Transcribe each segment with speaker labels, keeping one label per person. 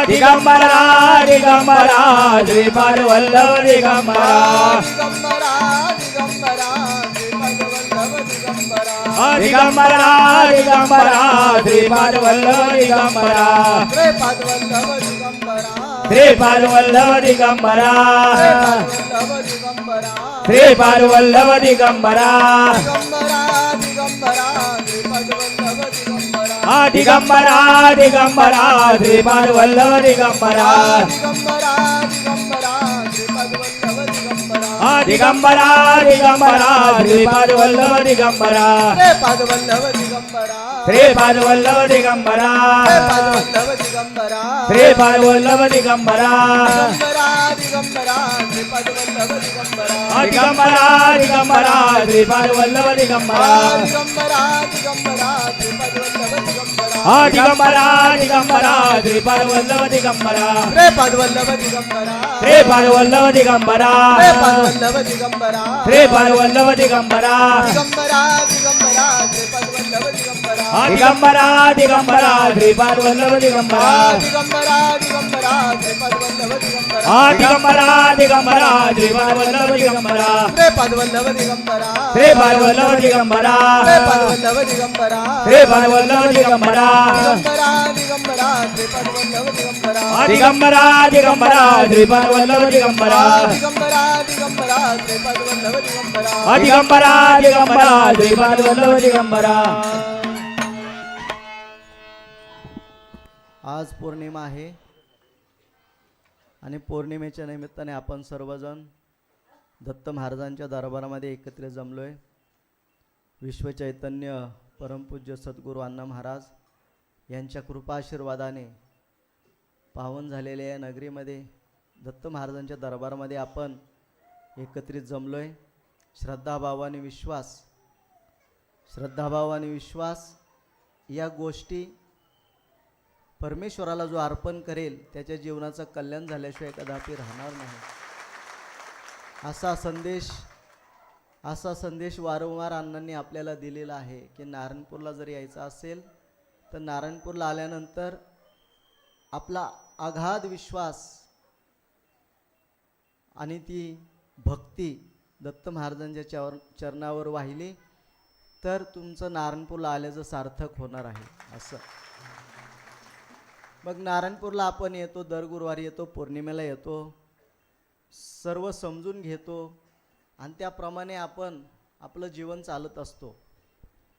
Speaker 1: दिगंबरा दिगंबरा श्रीपाद वल्लभ दिगंबरा दिगंबरा दिगंबरा श्रीपाद वल्लभ दिगंबरा श्रीपाद वल्लभ दिगंबरा श्रीपाद वल्लभ दिगंबरा दिगंबरा दिगंबरा श्रीपाद वल्लभ दिगंबरा दिगंबरा दिगंबरा श्रीपाद वल्लभ दिगंबरा श्रीपाद वल्लभ दिगंबरा श्रीपाद वल्लभ दिगंबरा दिगंबरा दिगंबरा श्रीपाद वल्लभ दिगंबरा दिगंबरा दिगंबरा श्रीपाद वल्लभ दिगंबरा श्रीपाद वल्लभ दिगंबरा श्रीपाद वल्लभ दिगंबरा श्रीपाद वल्लभ दिगंबरा दिगंबरा दिगंबरा श्रीपाद वल्लभ दिगंबरा दिगंबरा दिगंबरा श्रीपाद वल्लभ दिगंबरा श्रीपाद वल्लभ दिगंबरा श्रीपाद वल्लभ दिगंबरा दिगंबरा दिगंबरा श्रीपाद वल्लभ दिगंबरा दिगंबरा दिगंबरा श्रीपाद वल्लभ दिगंबरा.
Speaker 2: आज पौर्णिमा आहे आणि पौर्णिमेच्या निमित्ताने आपण सर्वजण दत्त महाराजांच्या दरबारामध्ये एकत्रित जमलोय. विश्वचैतन्य परमपूज्य सद्गुरू अण्णा महाराज यांच्या कृपा आशीर्वादाने पावन झालेल्या या नगरीमध्ये दत्त महाराजांच्या दरबारामध्ये आपण एकत्रित जमलोय. श्रद्धाभाव आणि विश्वास या गोष्टी परमेश्वराला जो अर्पण करेल त्याच्या जीवनाचं कल्याण झाल्याशिवाय कदापि राहणार नाही. असा संदेश वारंवार अण्णांनी आपल्याला दिलेला आहे की नारायणपूरला जर यायचं असेल तर नारायणपूरला आल्यानंतर आपला अगाध विश्वास आणि ती भक्ती दत्त महाराजांच्या चरणावर वाहिली तर तुमचं नारायणपूरला आल्याचं सार्थक होणार आहे. असं मग नारायणपूरला आपण येतो, दर गुरुवारी येतो, पौर्णिमेला येतो, सर्व समजून घेतो आणि त्याप्रमाणे आपण आपलं जीवन चालत असतो.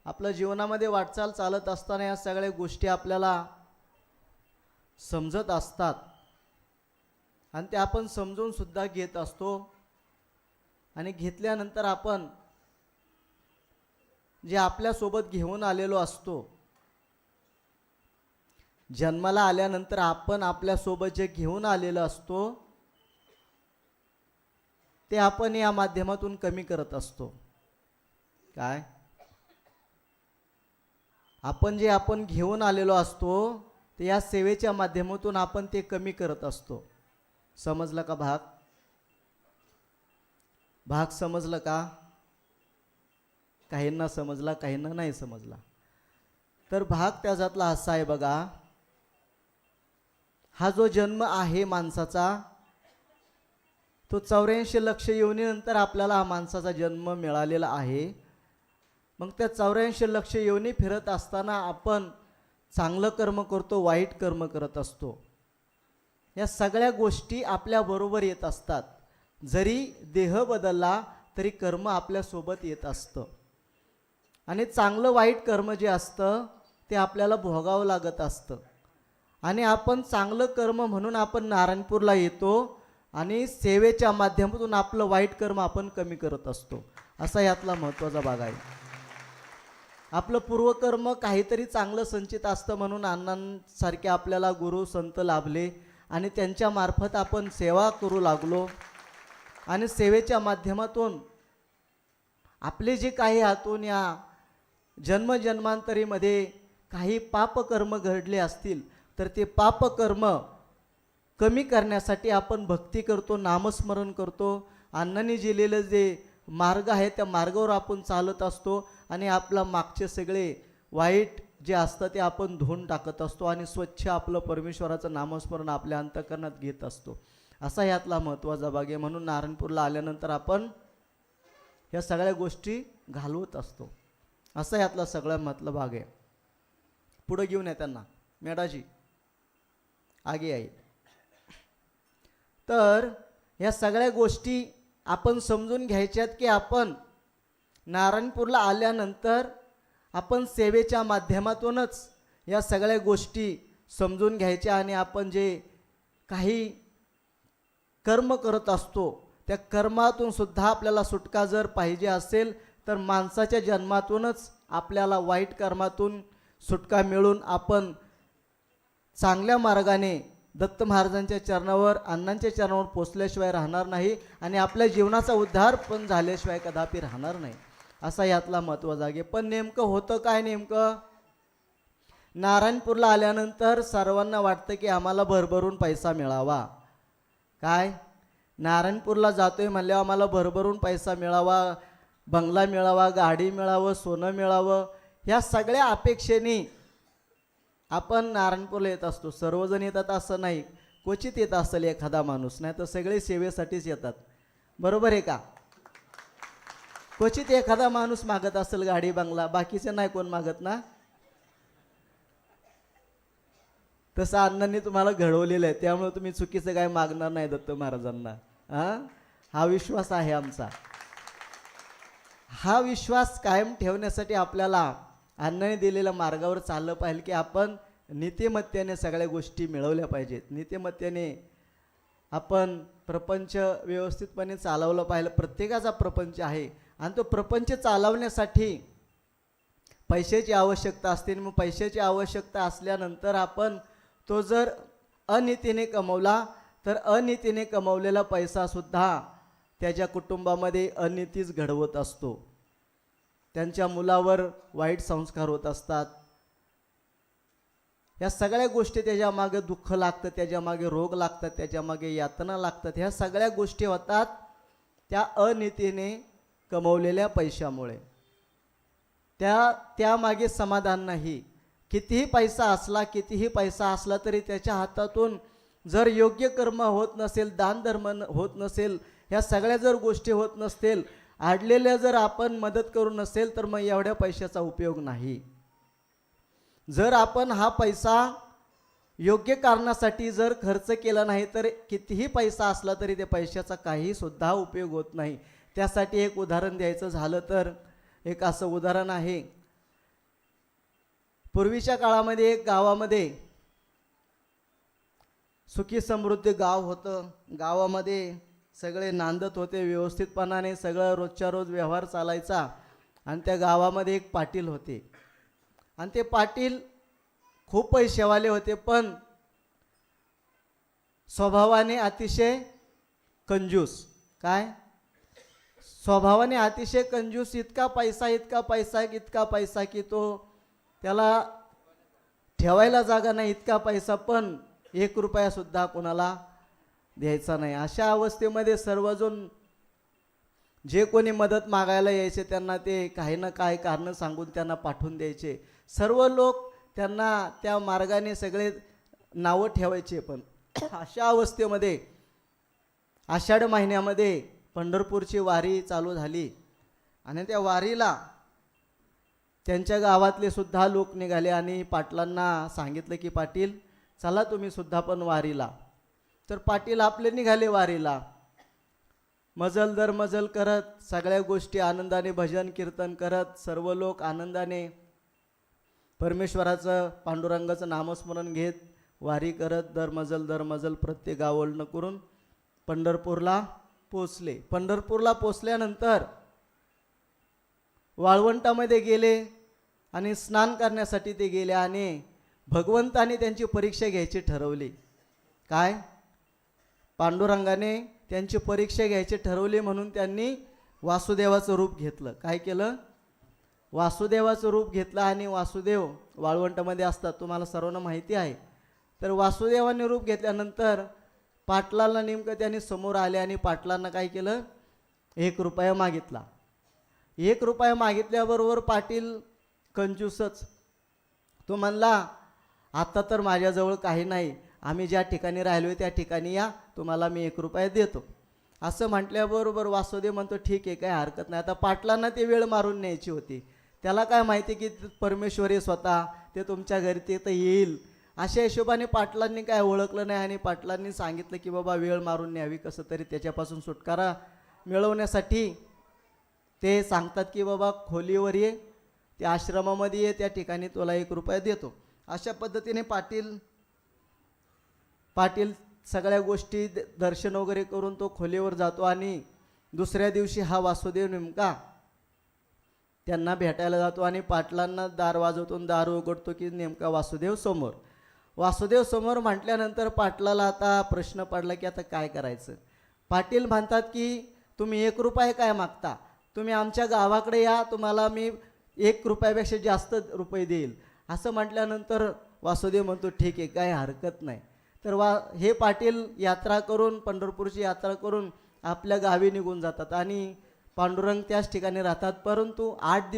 Speaker 2: आपल्या जीवनामध्ये वाटचाल चालत असताना या सगळ्या गोष्टी आपल्याला समजत असतात आणि त्या आपण समजून सुद्धा घेत असतो. आणि घेतल्यानंतर आपण जे आपल्यासोबत घेऊन आलेलो असतो, जन्माला आल्यानंतर आपण आपल्यासोबत जे घेऊन आलेलं असतो ते आपण या माध्यमातून कमी करत असतो. काय आपण घेऊन आलेलो असतो ते या सेवेच्या माध्यमातून आपण ते कमी करत असतो. समजलं का? भाग समजलं का? काहींना समजला, काहींना नाही समजला. तर भाग त्याच्यातला असा आहे बघा, हा जो जन्म आहे माणसाचा तो 84 लक्ष योनीनंतर आपल्याला हा माणसाचा जन्म मिळालेला आहे. मग त्या 84 लक्ष योनी फिरत असताना आपण चांगलं कर्म करतो, वाईट कर्म करत असतो. या सगळ्या गोष्टी आपल्याबरोबर येत असतात. जरी देह बदलला तरी कर्म आपल्यासोबत येत असतं आणि चांगलं वाईट कर्म जे असतं ते आपल्याला भोगावं लागत असतं. आणि आपण चांगलं कर्म म्हणून आपण नारायणपूरला येतो आणि सेवेच्या माध्यमातून आपलं वाईट कर्म आपण कमी करत असतो. असा यातला महत्त्वाचा भाग आहे. आपलं पूर्वकर्म काहीतरी चांगलं संचित असतं म्हणून अण्णांसारखे आपल्याला गुरु संत लाभले आणि त्यांच्या मार्फत आपण सेवा करू लागलो. आणि सेवेच्या माध्यमातून आपले जे काही आतून या जन्मजन्मांतरीमध्ये काही पापकर्म घडले असतील तर ते पापकर्म कमी करण्यासाठी आपण भक्ती करतो, नामस्मरण करतो. अण्णांनी दिलेलं जे मार्ग आहे त्या मार्गावर आपण चालत असतो आणि आपला मागचे सगळे वाईट जे असतं ते आपण धुवून टाकत असतो आणि स्वच्छ आपलं परमेश्वराचं नामस्मरण आपल्या अंतःकरणात घेत असतो. असा यातला महत्त्वाचा भाग आहे. म्हणून नारायणपूरला आल्यानंतर आपण ह्या सगळ्या गोष्टी घालवत असतो. असा यातला सगळा महत्त्वाचा भाग आहे. पुढं घेऊन या त्यांना, मॅडाजी आगे आहे. तर ह्या सगळ्या गोष्टी आपण समजून घ्यायच्यात की आपण नारायणपूरला आल्यानंतर आपण सेवेच्या माध्यमातूनच या सगळ्या गोष्टी समजून घ्यायच्या आणि आपण जे काही कर्म करत असतो त्या कर्मातून सुद्धा आपल्याला सुटका जर पाहिजे असेल तर माणसाच्या जन्मातूनच आपल्याला वाईट कर्मातून सुटका मिळून आपण चांगल्या मार्गाने दत्त महाराजांच्या चरणावर, अण्णांच्या चरणावर पोचल्याशिवाय राहणार नाही आणि आपल्या जीवनाचा उद्धार पण झाल्याशिवाय कदापि राहणार नाही. असा यातला महत्त्वाचा आहे. पण नेमकं होतं काय? नेमकं नारायणपूरला आल्यानंतर सर्वांना वाटतं की आम्हाला भरभरून पैसा मिळावा. काय नारायणपूरला जातोय म्हणल्यावर आम्हाला भरभरून पैसा मिळावा, बंगला मिळावा, गाडी मिळावं, सोनं मिळावं, ह्या सगळ्या अपेक्षेने आपण नारायणपूरला येत असतो. सर्वजण येतात असं नाही, क्वचित येत असेल एखादा माणूस, नाही तर सगळे सेवेसाठीच येतात. बरोबर आहे का? क्वचित एखादा माणूस मागत असेल गाडी बंगला, बाकीचे नाही कोण मागत ना. तसं अण्णांनी तुम्हाला घडवलेलं आहे, त्यामुळे तुम्ही चुकीचं काय मागणार नाही दत्त महाराजांना. हा विश्वास आहे आमचा. हा विश्वास कायम ठेवण्यासाठी आपल्याला अण्णांनी दिलेल्या मार्गावर चाललं पाहिजे की आपण नीतिमत्तेने सगळ्या गोष्टी मिळवल्या पाहिजेत. नीतिमत्तेने आपण प्रपंच व्यवस्थितपणे चालवलं पाहिजे. प्रत्येकाचा प्रपंच आहे आणि तो प्रपंच चालवण्यासाठी पैशाची आवश्यकता असते. मग पैशाची आवश्यकता असल्यानंतर आपण तो जर अनितीने कमवला तर अनितीने कमवलेला पैसासुद्धा त्याच्या कुटुंबामध्ये अनितीच घडवत असतो. त्यांच्या मुलावर वाईट संस्कार होत असतात. या सगळ्या गोष्टी त्याच्या मागे दुःख लागतं, त्याच्या मागे रोग लागतात, त्याच्या मागे यातना लागतात. ह्या सगळ्या गोष्टी होतात त्या अनितीने कमवलेल्या पैशामुळे. त्यामागे समाधान नाही. कितीही पैसा असला तरी त्याच्या हातातून जर योग्य कर्म होत नसेल, दानधर्म होत नसेल, ह्या सगळ्या जर गोष्टी होत नसतील, आडलेल्या जर आपण मदत करू नसेल तर मग एवढ्या पैशाचा उपयोग नाही. जर आपण हा पैसा योग्य कारणासाठी जर खर्च केला नाही तर कितीही पैसा असला तरी त्या पैशाचा काही सुद्धा उपयोग होत नाही. त्यासाठी एक उदाहरण द्यायचं झालं तर एक असं उदाहरण आहे. पूर्वीच्या काळामध्ये एक गावामध्ये सुखी समृद्धी गाव होतं. गावामध्ये सगळे नांदत होते व्यवस्थितपणाने, सगळं रोजच्या रोज व्यवहार चालायचा. आणि त्या गावामध्ये एक पाटील होते आणि ते पाटील खूप पैसेवाले होते, पण स्वभावाने अतिशय कंजूस. काय? स्वभावाने अतिशय कंजूस. इतका पैसा की तो त्याला ठेवायला जागा नाही, इतका पैसा, पण 1 रुपया सुद्धा कोणाला द्यायचा नाही. अशा अवस्थेमध्ये सर्वजण जे कोणी मदत मागायला यायचे त्यांना ते काही ना काही कारण सांगून त्यांना पाठवून द्यायचे. सर्व लोक त्यांना त्या मार्गाने सगळे नावं ठेवायचे. पण अशा अवस्थेमध्ये आषाढ महिन्यामध्ये पंढरपूरची वारी चालू झाली आणि त्या वारीला त्यांच्या गावातले सुद्धा लोक निघाले आणि पाटलांना सांगितलं की पाटील चला तुम्ही सुद्धा पण वारीला. तर पाटील आपले निघाले वारीला. मजल दर मजल करत सगळ्या गोष्टी आनंदाने भजन कीर्तन करत सर्व लोक आनंदाने परमेश्वराचं पांडुरंगाचं नामस्मरण घेत वारी करत दर मजल प्रत्येक गावोलणं करून पंढरपूरला पोचले. पंढरपूरला पोचल्यानंतर वाळवंटामध्ये गेले आणि स्नान करण्यासाठी ते गेले आणि भगवंताने त्यांची परीक्षा घ्यायची ठरवली. काय? पांडुरंगाने त्यांची परीक्षा घ्यायची ठरवली म्हणून त्यांनी वासुदेवाचं रूप घेतलं. काय केलं? वासुदेवाचं रूप घेतलं आणि वासुदेव वाळवंटामध्ये असतात, तुम्हाला सर्वांना माहिती आहे. तर वासुदेवाने रूप घेतल्यानंतर पाटलांना नेमकं त्यांनी समोर आले आणि पाटलांना काय केलं? 1 रुपया मागितला. 1 रुपया मागितल्याबरोबर पाटील कंजूसच, तो म्हणला आता तर माझ्याजवळ काही नाही, आम्ही ज्या ठिकाणी राहिलो त्या ठिकाणी या, तुम्हाला मी 1 रुपया देतो. असं म्हटल्याबरोबर वासुदेव म्हणतो ठीक आहे, काय हरकत नाही. आता पाटलांना ती वेळ मारून न्यायची होती. त्याला काय माहिती की परमेश्वरी स्वतः ते तुमच्या घरी ते तर येईल. अशा हिशोबाने पाटलांनी काय ओळखलं नाही आणि पाटलांनी सांगितलं की बाबा वेळ मारून न्यावी, कसं तरी त्याच्यापासून सुटकारा मिळवण्यासाठी ते सांगतात की बाबा खोलीवर ये, त्या आश्रमामध्ये ये, त्या ठिकाणी तुला 1 रुपया देतो. अशा पद्धतीने पाटील सगळ्या गोष्टी दर्शन वगैरे करून तो खोलीवर जातो आणि दुसऱ्या दिवशी हा वासुदेव नेमका त्यांना भेटायला जातो आणि पाटलांना दार वाजवतो, दार उघडतो की नेमका वासुदेव समोर म्हटल्यानंतर पाटलाला आता प्रश्न पडला की आता काय करायचं. पाटील म्हणतात की तुम्ही 1 रुपया काय मागता, तुम्ही आमच्या गावाकडे या, तुम्हाला मी 1 रुपयापेक्षा जास्त रुपये देईल. असं म्हटल्यानंतर वासुदेव म्हणतो ठीक आहे, काय हरकत नाही. तर हे पाटील यात्रा करून, पंढरपूरची यात्रा करून आपल्या गावी निघून जातात आणि पांडुरंग त्याच ठिकाणी राहतात. परंतु 8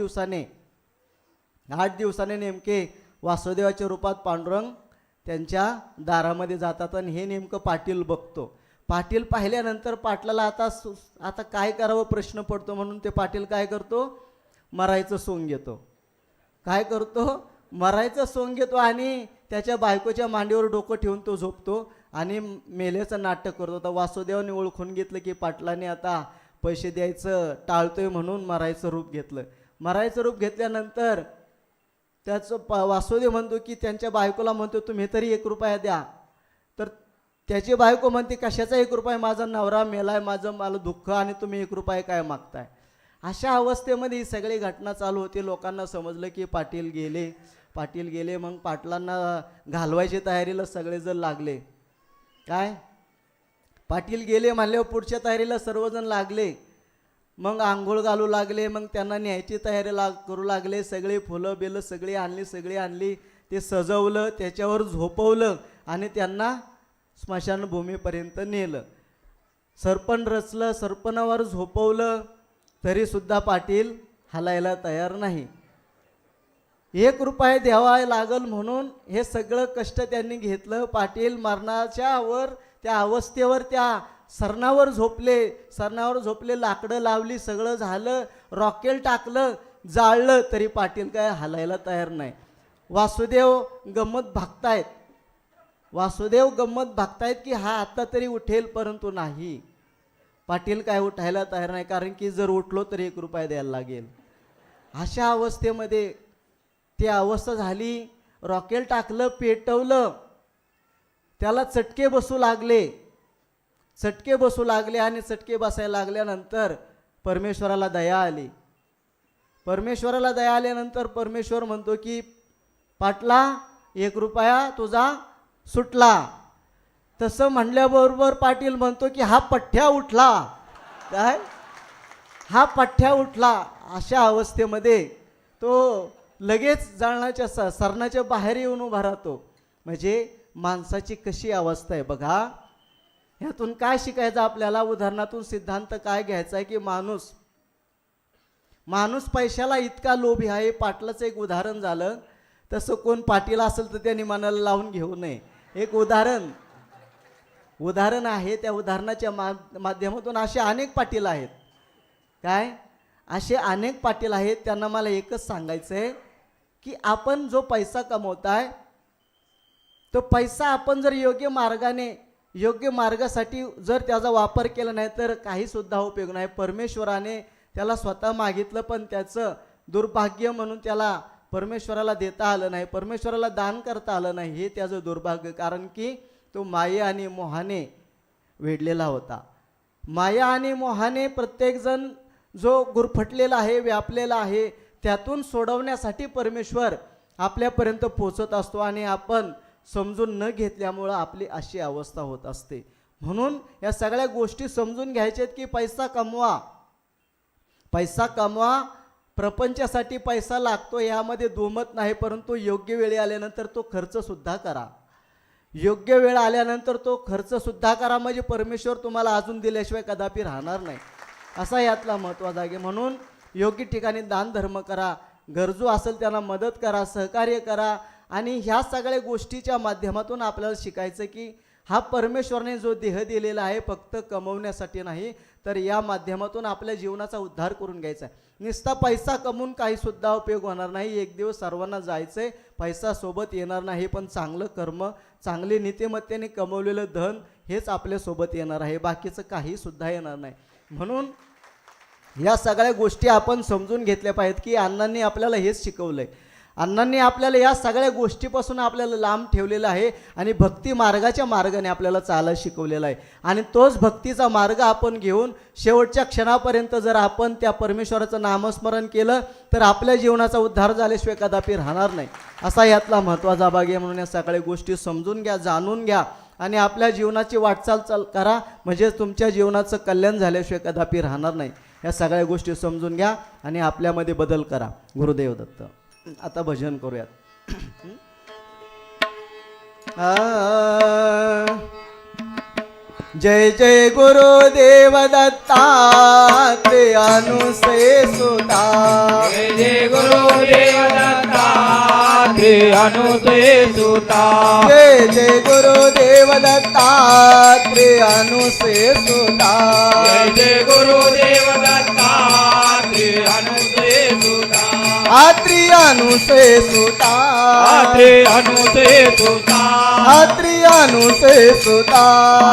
Speaker 2: दिवसाने नेमके वासुदेवाच्या रूपात पांडुरंग त्यांच्या दारामध्ये जातात आणि हे नेमकं पाटील बघतो. पाटील पाहिल्यानंतर पाटलाला आता काय करावं प्रश्न पडतो, म्हणून ते पाटील काय करतो, मरायचं सोंग घेतो आणि त्याच्या बायकोच्या मांडीवर डोकं ठेवून तो झोपतो आणि मेल्याचं नाटक करतो. तर वासुदेवाने ओळखून घेतलं की पाटलाने आता पैसे द्यायचं टाळतोय म्हणून मरायचं रूप घेतलं. मरायचं रूप घेतल्यानंतर त्याचं वासुदेव म्हणतो की त्यांच्या बायकोला म्हणतो तुम्ही तरी 1 रुपया द्या. तर त्याची बायको म्हणते कशाचा 1 रुपया, माझा नवरा मेलाय, मला दुःख आणि तुम्ही 1 रुपया काय मागताय. अशा अवस्थेमध्ये ही सगळी घटना चालू होती. लोकांना समजलं की पाटील गेले. मग पाटलांना घालवायची तयारीला सगळेजण लागले. काय पाटील गेले म्हणल्यावर पुढच्या तयारीला सर्वजण लागले. मग आंघोळ घालू लागले, मग त्यांना न्यायची तयारी करू लागले. सगळे फुलं बिलं सगळी आणली, ते सजवलं, त्याच्यावर झोपवलं आणि त्यांना स्मशानभूमीपर्यंत नेलं. सरपण रचलं, सरपणावर झोपवलं, तरीसुद्धा पाटील हलायला तयार नाही. 1 रुपया द्यावा लागल म्हणून हे सगळं कष्ट त्यांनी घेतलं. पाटील मरणाच्या वर त्या अवस्थेवर त्या सरणावर झोपले, लाकडं लावली, सगळं झालं, रॉकेल टाकलं, जाळलं, तरी पाटील काय हलायला तयार नाही. वासुदेव गंमत भागतायत की हा आता तरी उठेल, परंतु नाही, पाटील काय उठायला तयार नाही, कारण की जर उठलो तर 1 रुपया द्यायला लागेल. अशा अवस्थेमध्ये ती अवस्था झाली. रॉकेल टाकलं, पेटवलं, त्याला चटके बसू लागले आणि चटके बसायला लागल्यानंतर परमेश्वराला दया आल्यानंतर परमेश्वर म्हणतो की पाटला 1 रुपया तुझा सुटला. तसं म्हणल्याबरोबर पाटील म्हणतो की हा पठ्ठ्या उठला. अशा अवस्थेमध्ये तो लगेच जाळण्याच्या सरणाच्या बाहेर येऊन उभा राहतो. म्हणजे माणसाची कशी अवस्था आहे बघा. ह्यातून काय शिकायचं आपल्याला, उदाहरणातून सिद्धांत काय घ्यायचा आहे की माणूस पैशाला इतका लोभी आहे. पाटलाचं एक उदाहरण झालं. तसं कोण पाटील असेल तर त्यांनी मनाला लावून घेऊ नये. एक उदाहरण आहे. त्या उदाहरणाच्या माध्यमातून असे अनेक पाटील आहेत. त्यांना मला एकच सांगायचं आहे की आपण जो पैसा कमवताय तो पैसा आपण जर योग्य मार्गासाठी जर त्याचा वापर केला नाही तर काही सुद्धा उपयोग नाही. परमेश्वराने त्याला स्वतः मागितलं, पण त्याचं दुर्भाग्य म्हणून त्याला परमेश्वराला देता आलं नाही, परमेश्वराला दान करता आलं नाही. हे त्याचं दुर्भाग्य, कारण की तो माया आणि मोहाने वेढलेला होता. माया आणि मोहाने प्रत्येकजण जो गुरफटलेला आहे, व्यापलेला आहे, त्यातून सोडवण्यासाठी परमेश्वर आपल्यापर्यंत पोहोचत असतो आणि आपण समजून न घेतल्यामुळं आपली अशी अवस्था होत असते. म्हणून या सगळ्या गोष्टी समजून घ्यायच्यात की पैसा कमवा, प्रपंचासाठी पैसा लागतो, यामध्ये दुमत नाही. परंतु योग्य वेळ आल्यानंतर तो खर्च सुद्धा करा. म्हणजे परमेश्वर तुम्हाला अजून दिल्याशिवाय कदापि राहणार नाही, असा यातला महत्त्वाचा आहे. म्हणून योग्य ठिकाणी दान धर्म करा, गरजू असेल त्यांना मदत करा, सहकार्य करा आणि ह्या सगळ्या गोष्टीच्या माध्यमातून आपल्याला शिकायचं की हा परमेश्वराने जो देह दिलेला आहे फक्त कमवण्यासाठी नाही, तर या माध्यमातून आपल्या जीवनाचा उद्धार करून घ्यायचा आहे. नुसता पैसा कमवून काहीसुद्धा उपयोग होणार नाही. एक दिवस सर्वांना जायचं आहे, पैसा सोबत येणार नाही, पण चांगलं कर्म, चांगले नीतिमत्तेने कमवलेलं धन हेच आपल्यासोबत येणार आहे, बाकीचं काहीसुद्धा येणार नाही. म्हणून या सगळ्या गोष्टी आपण समजून घेतल्या पाहिजेत की अण्णांनी आपल्याला हेच शिकवलं आहे. अण्णांनी आपल्याला या सगळ्या गोष्टीपासून आपल्याला लांब ठेवलेलं आहे आणि भक्ती मार्गाच्या मार्गाने आपल्याला चालायला शिकवलेलं आहे. आणि तोच भक्तीचा मार्ग आपण घेऊन शेवटच्या क्षणापर्यंत जर आपण त्या परमेश्वराचं नामस्मरण केलं तर आपल्या जीवनाचा उद्धार झाल्याशिवाय कदापि राहणार नाही. असा यातला महत्त्वाचा भाग आहे. म्हणून या सगळ्या गोष्टी समजून घ्या, जाणून घ्या आणि आपल्या जीवनाची वाटचाल करा, म्हणजे तुमच्या जीवनाचं कल्याण झाल्याशिवाय कदापि राहणार नाही. या सगळ्या गोष्टी समजून घ्या आणि आपल्यामध्ये बदल करा. गुरुदेव दत्त. आता भजन करूयात. जय जय गुरुदेव दत्तात्रेयानु से सुता.
Speaker 1: जय जय गुरुदेव दत्तात्रेयानु से सुता.
Speaker 2: जय जय गुरुदेव दत्तात्रेयानु से सुता.
Speaker 1: जय जय गुरुदेव दत्तात्रेयानु से सुता.
Speaker 2: आत्रेयानु से सुता.
Speaker 1: आत्रेयानु से सुता.
Speaker 2: आत्रेयानु से सुता.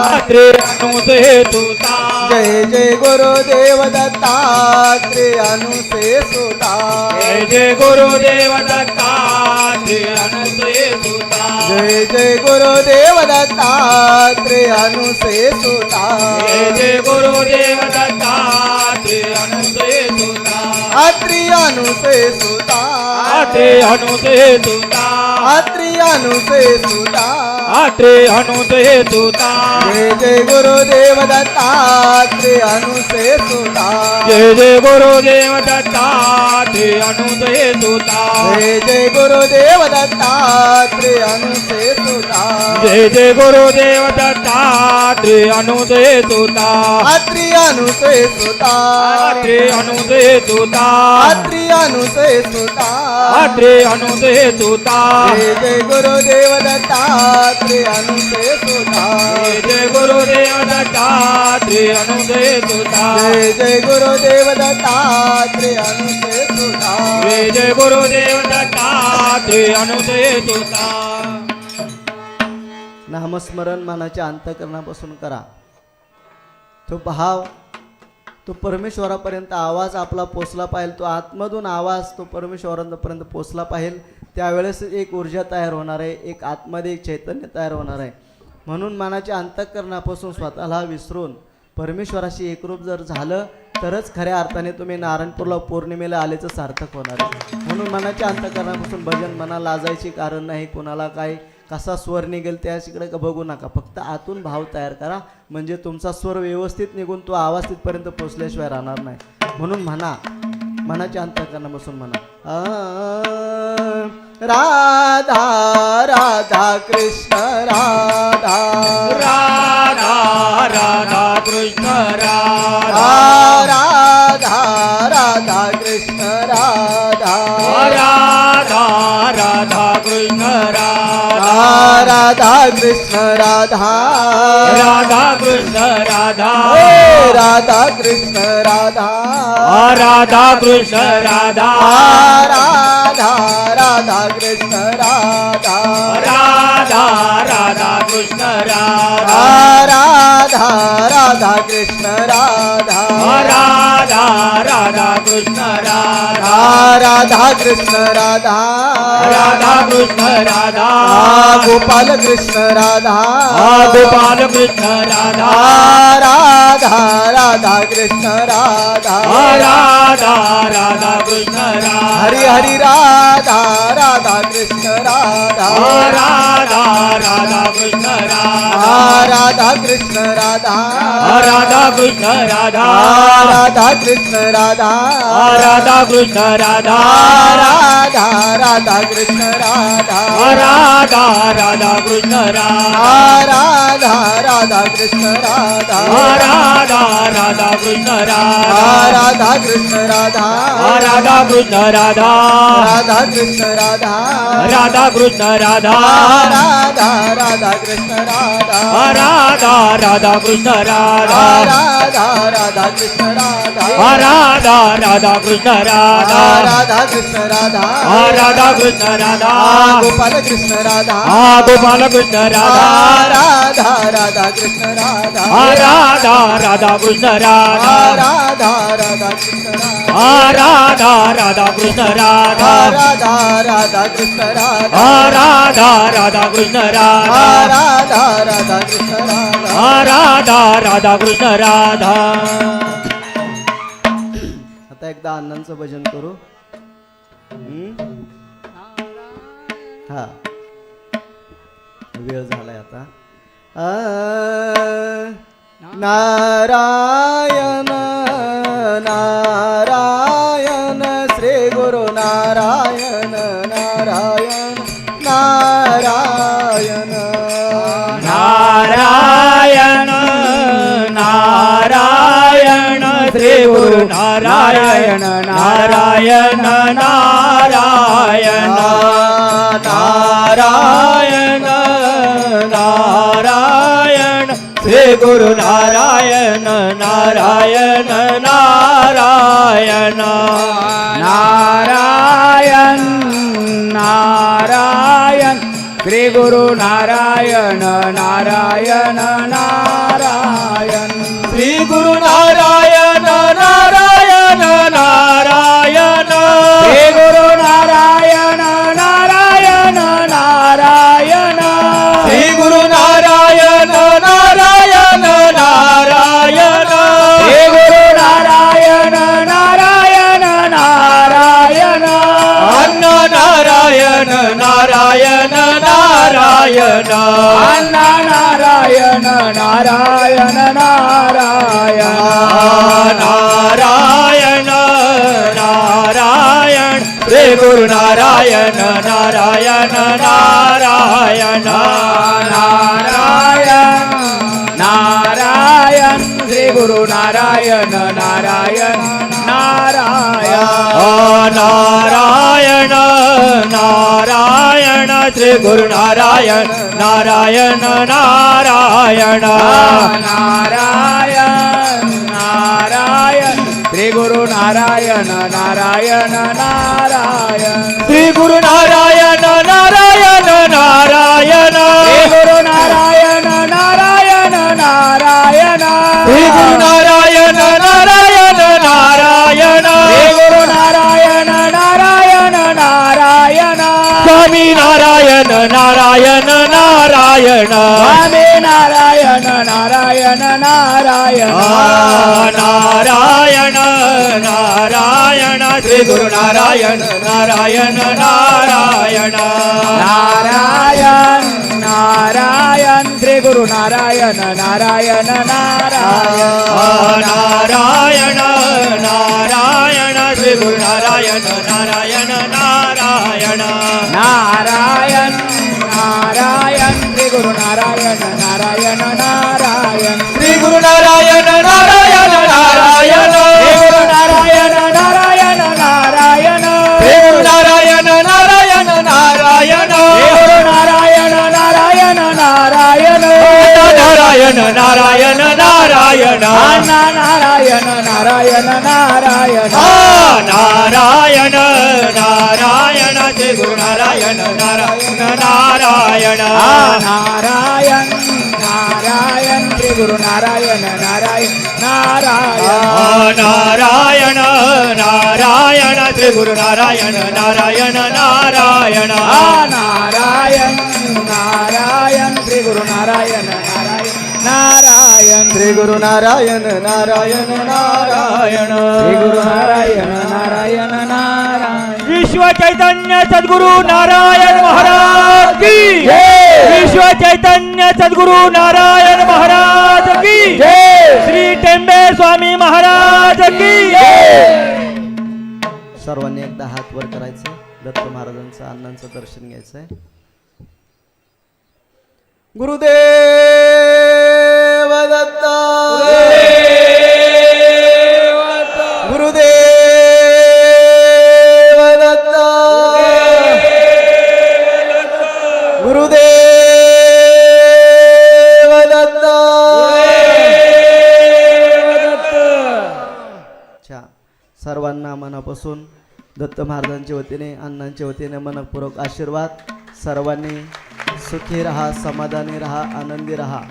Speaker 1: आत्रेयानु से सुता.
Speaker 2: जय जय गुरुदेव दत्तात्रेयानु से सुता.
Speaker 1: जय जय गुरुदेव दत्तात्रेयानु से सुता.
Speaker 2: जय जय गुरुदेव दत्तात्रेयानु से सुता.
Speaker 1: जय जय गुरुदेव दत्तात्रेयानु से सुता.
Speaker 2: आत्रेयानु से सुता.
Speaker 1: आत्रेयानु से सुता.
Speaker 2: आत्रेयानु से सुता.
Speaker 1: आत्रेयानु से सुता.
Speaker 2: जय जय गुरुदेव दत्तात्रेयानु से सुता.
Speaker 1: जय जय गुरुदेव दत्तात्रेयानु से सुता.
Speaker 2: जय जय गुरुदेव दत्तात्रेयानु से सुता.
Speaker 1: जय जय गुरुदेव दत्तात्रेयानु से सुता.
Speaker 2: आत्रेयानु से सुता.
Speaker 1: आत्रेयानु से सुता.
Speaker 2: आत्रेयानु से सुता.
Speaker 1: आत्रेयानु से सुता.
Speaker 2: जय जय गुरुदेव दत्तात्रेयानु से सुता.
Speaker 1: जय जय गुरुदेव दत्तात्रेयानु से सुता.
Speaker 2: जय जय गुरुदेव दत्तात्रेयानु से सुता.
Speaker 1: जय जय गुरुदेव दत्तात्रेयानु से सुता.
Speaker 2: नामस्मरण मनाच्या अंतःकरणापासून करा. तो भाव, तो परमेश्वरापर्यंत आवाज आपला पोचला पाहिजे. तो आतमधून आवाज तो परमेश्वरापर्यंत पोचला पाहिजे. त्यावेळेस एक ऊर्जा तयार होणार आहे, एक आतमध्ये एक चैतन्य तयार होणार आहे. म्हणून मनाच्या अंतःकरणापासून स्वतःला विसरून परमेश्वराशी एकरूप जर झालं तरच खऱ्या अर्थाने तुम्ही नारायणपूरला पौर्णिमेला आल्याचं सार्थक होणार आहे. म्हणून मनाच्या अंतःकरणापासून भजन, मनाला लाजायची कारण नाही. कोणाला काय कसा स्वर निघेल त्याच्याकडे बघू नका, फक्त आतून भाव तयार करा, म्हणजे तुमचा स्वर व्यवस्थित निघून तो आवाज तिथपर्यंत पोचल्याशिवाय राहणार नाही. म्हणून म्हणा, मनाच्या अंतःकरणापासून म्हणा. राधा राधा कृष्ण राधा.
Speaker 1: राधा राधा कृष्ण राधा.
Speaker 2: राधा राधा कृष्ण राधा.
Speaker 1: राधा राधा कृष्ण राधा.
Speaker 2: राधा कृष्ण राधा.
Speaker 1: राधा कृष्ण राधा.
Speaker 2: राधा कृष्ण राधा.
Speaker 1: राधा कृष्ण राधा.
Speaker 2: राधा राधा कृष्ण राधा.
Speaker 1: राधा राधा कृष्ण राधा.
Speaker 2: राधा राधा कृष्ण राधा.
Speaker 1: राधा राधा कृष्ण राधा.
Speaker 2: राधा कृष्ण राधा.
Speaker 1: राधा कृष्ण राधा.
Speaker 2: गोपाल कृष्ण राधा.
Speaker 1: गोपाल कृष्ण राधा.
Speaker 2: राधा राधा कृष्ण राधा.
Speaker 1: राधा राधा कृष्ण राधा.
Speaker 2: हरि हरि राधा राधा कृष्ण राधा.
Speaker 1: राधा राधा कृष्ण राधा
Speaker 2: राधा कृष्ण राधा
Speaker 1: राधा कृष्ण राधा
Speaker 2: राधा कृष्ण राधा
Speaker 1: राधा कृष्ण राधा
Speaker 2: राधा राधा कृष्ण राधा
Speaker 1: राधा राधा कृष्ण राधा
Speaker 2: राधा राधा कृष्ण राधा
Speaker 1: राधा राधा कृष्ण राधा
Speaker 2: राधा कृष्ण राधा
Speaker 1: राधा कृष्ण राधा
Speaker 2: राधा कृष्ण राधा
Speaker 1: राधा कृष्ण राधा
Speaker 2: राधा राधा कृष्ण राधा
Speaker 1: राधा राधा कृष्ण राधा
Speaker 2: राधा राधा कृष्ण राधा
Speaker 1: राधा राधा कृष्ण राधा
Speaker 2: राधा कृष्ण राधा
Speaker 1: राधा कृष्ण राधा
Speaker 2: गोपाल कृष्ण राधा
Speaker 1: गोपाल कृष्ण राधा
Speaker 2: राधा राधा कृष्ण राधा
Speaker 1: राधा राधा कृष्ण राधा
Speaker 2: राधा राधा कृष्ण राधा
Speaker 1: राधा राधा कृष्ण राधा
Speaker 2: राधा राधा कृष्ण राधा
Speaker 1: राधा राधा कृष्ण राधा
Speaker 2: राधा राधा कृष्ण राधा
Speaker 1: राधा राधा कृष्ण राधा.
Speaker 2: आता एकदा अण्णांचं भजन करू. हा वेळ झालाय आता. नारायण नारायण श्री गुरु नारायण नारायण नारायण
Speaker 1: नारायण नारायण श्री गुरु नारायण नारायण नारायण नारायण नारायण श्री गुरु नारायण नारायण नारायण नारायण नारायण श्री गुरु नारायण नारायण नारायण श्री गुरु नारायण नारायण नारायण श्री गुरु नारायण नारायण नारायण श्री गुरु नारायण नारायण नारायण श्री गुरु नारायण नारायण नारायण अन्न नारायण नारायण नारायण अण्णा नारायण नारायण नारायण नारायण नारायण श्री गुरु नारायण नारायण नारायण नारायण नारायण श्री गुरु नारायण नारायण नारायण नारायण नारायण श्री गुरु नारायण नारायण नारायण नारायण नारायण श्री गुरु नारायण नारायण नारायण श्री गुरु नारायण नारायण नारायण श्री गुरु नारायण नारायण नारायण श्री गुरु नारायण नारायण नारायण श्री गुरु नारायण नारायण नारायण स्वामी नारायण नारायण नारायण स्वामी नारायण नारायण नारायण नारायण नारायण श्री गुरु नारायण नारायण नारायण नारायण नारायण श्री गुरु नारायण नारायण नारायण नारायण नारायण श्री गुरु नारायण नारायण नारायण नारायण नारायण श्री गुरु नारायण नारायण नारायण श्री गुरु नारायण नारायण नारायण श्री गुरु नारायण नारायण नारायण श्री गुरु नारायण नारायण नारायण श्री गुरु नारायण नारायण नारायण नारायण नारायण नारायण अण्णा नारायण नारायण नारायण नारायण नारायण श्री गुरु नारायण नारायण नारायण नारायण नारायण श्री गुरु नारायण नारायण नारायण नारायण नारायण श्री गुरु नारायण नारायण नारायण नारायण नारायण श्री गुरु नारायण नारायण नारायण श्री गुरु नारायण नारायण नारायण श्री गुरु नारायण नारायण नारायण विश्व चैतन्य सद्गुरु नारायण महाराज की जय. चैतन्य सद्गुरु नारायण महाराज की जय, श्री टेंबे स्वामी महाराज की जय.
Speaker 2: सर्वांनी एकदा हात वर करायचे. दत्त महाराजांचं अण्णांचं दर्शन घ्यायचंय. गुरुदेव दत्त, गुरुदेव दत्त, गुरुदेव दत्त. छान. सर्वांना मनापासून दत्त महाराजांच्या वतीने अण्णांच्या वतीने मनपूर्वक आशीर्वाद. सर्वांनी सुखी राहा, समाधानी राहा, आनंदी राहा.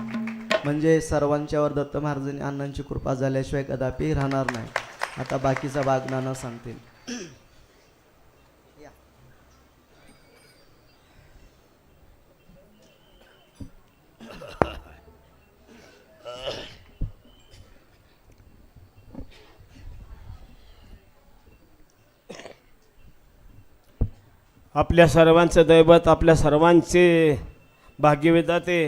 Speaker 2: म्हणजे सर्वांच्यावर दत्त महाराजांनी अण्णांची कृपा झाल्याशिवाय कदापि राहणार नाही. आता बाकीचा भाग नाना सांगतील.
Speaker 3: आपल्या सर्वांचं दैवत, आपल्या सर्वांचे भाग्यविधाते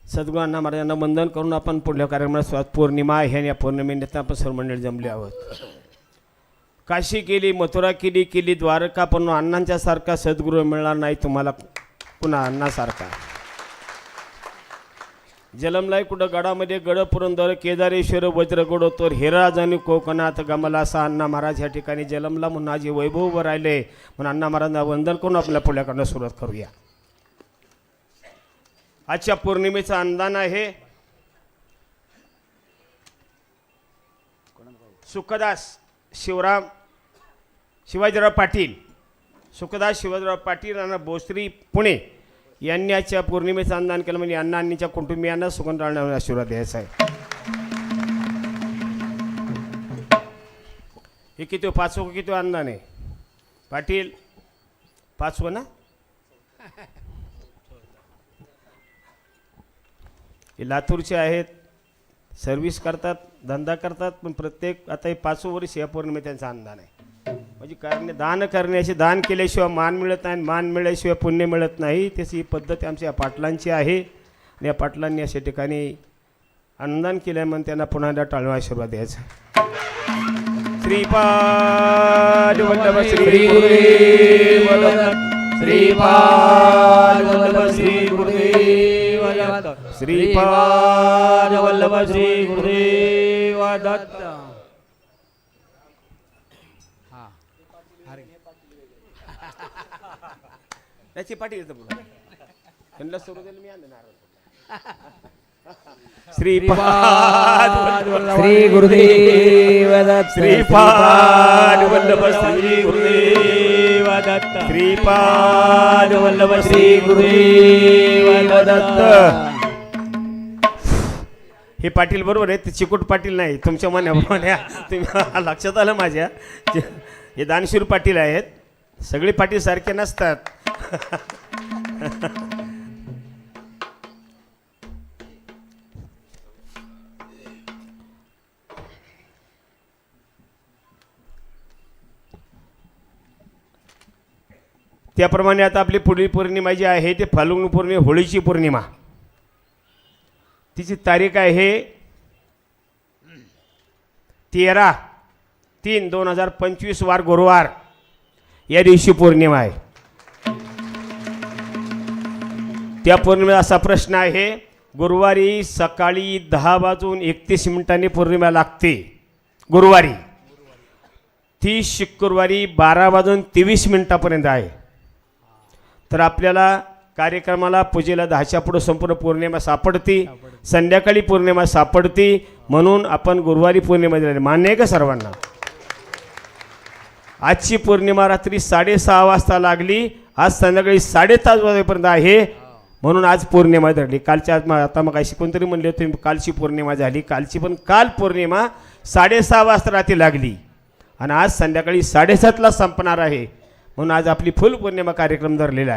Speaker 3: सद्गुरू अण्णा महाराजांना वंदन करून आपण पुढल्या कार्यक्रमात स्वात पौर्णिमा आहे आणि या पौर्णिमेनिमित्त आपण सर्व मंडळी जमले आहोत. काशी केली, मथुरा केली, केली द्वारका, पण अण्णांच्या सारखा सद्गुरू मिळणार नाही तुम्हाला पुन्हा अण्णासारखा. जलमलाय कुठं गडामध्ये गड पुरंदर केदारेश्वर वज्रगड तोर हिराज आणि कोकणात गमला असा अण्णा महाराज या ठिकाणी जलमला म्हणून आज हे वैभव उभं राहिले. म्हणून अण्णा महाराजांना वंदन करून आपल्या पुढल्याकडनं सुरुवात करूया. आजच्या पौर्णिमेचं अनुदान आहे सुखदास शिवाजीराव पाटील, सुखदास शिवाजीराव पाटील आणि भोसरी पुणे यांनी आजच्या पौर्णिमेचं अनुदान केलं. म्हणजे अण्णा अण्णीच्या कुटुंबियांना सुगंध राहण्यावर आशीर्वाद द्यायचा आहे. हे किती पाचवं किती अनुदान आहे पाटील? पाचवं ना? हे लातूरचे आहेत, सर्व्हिस करतात, धंदा करतात, पण प्रत्येक आता हे 5वं वर्ष या पौर्णिमे त्यांचं अनुदान आहे. म्हणजे दान करण्याचे, दान केल्याशिवाय मान मिळत नाही, मान मिळाल्याशिवाय पुण्य मिळत नाही. तशी ही पद्धत आमच्या या पाटलांची आहे. आणि या पाटलांनी अशा ठिकाणी अनुदान केलं म्हणून त्यांना पुन्हा एकदा टाळवा आशीर्वाद द्यायचा. श्रीपाद वल्लभ श्री गुरुदेव दत्त, श्रीपाद वल्लभ श्री गुरुदेव दत्त, श्रीपाद वल्लभ श्री गुरुदेव दत्त. त्याची पाठी येतं त्यांना सुरू दिलं मी आणलं नारळ. श्रीपाद
Speaker 1: श्री गुरुदेव दत्त,
Speaker 3: श्रीपाद वल्लभ श्री गुरुदेव दत्त, श्रीपाद वल्लभ श्री गुरुदेव दत्त. हे पाटील बरोबर आहे, ते चिकूट पाटील नाही. तुमच्या मनाप्रमाणे तुम्ही लक्षात आलं माझ्या. हे दानशूर पाटील आहेत. सगळे पाटील सारखे नसतात. त्याप्रमाणे आता आपली पुढील पौर्णिमा जी आहे ते फाल्गुन पौर्णिमा, होळीची पौर्णिमा. तिची तारीख आहे 13/3/2025 वार गुरुवार. या दिवशी पौर्णिमा आहे. त्या पौर्णिमेचा असा प्रश्न आहे, गुरुवारी सकाळी 10:31 पौर्णिमा लागते गुरुवारी. ती शुक्रवारी 12:23 आहे. तर आपल्याला कार्यक्रमाला पूजेला 10च्या पुढे संपूर्ण पौर्णिमा सापडती, संध्याकाळी पौर्णिमा सापडती. म्हणून आपण गुरुवारी पौर्णिमा दिली. मान्य आहे का सर्वांना? आजची पौर्णिमा रात्री 6:30 वाजता लागली. आज संध्याकाळी 3:30 वाजेपर्यंत आहे. म्हणून आज पौर्णिमा धरली. कालच्या आता मग अशी कोणतरी म्हणले होते कालची पौर्णिमा झाली. कालची पण काल पौर्णिमा 6:30 वाजता रात्री लागली आणि आज संध्याकाळी 7:30ला संपणार आहे. म्हणून आज आपली फुल पौर्णिमा कार्यक्रम धरलेला आहे.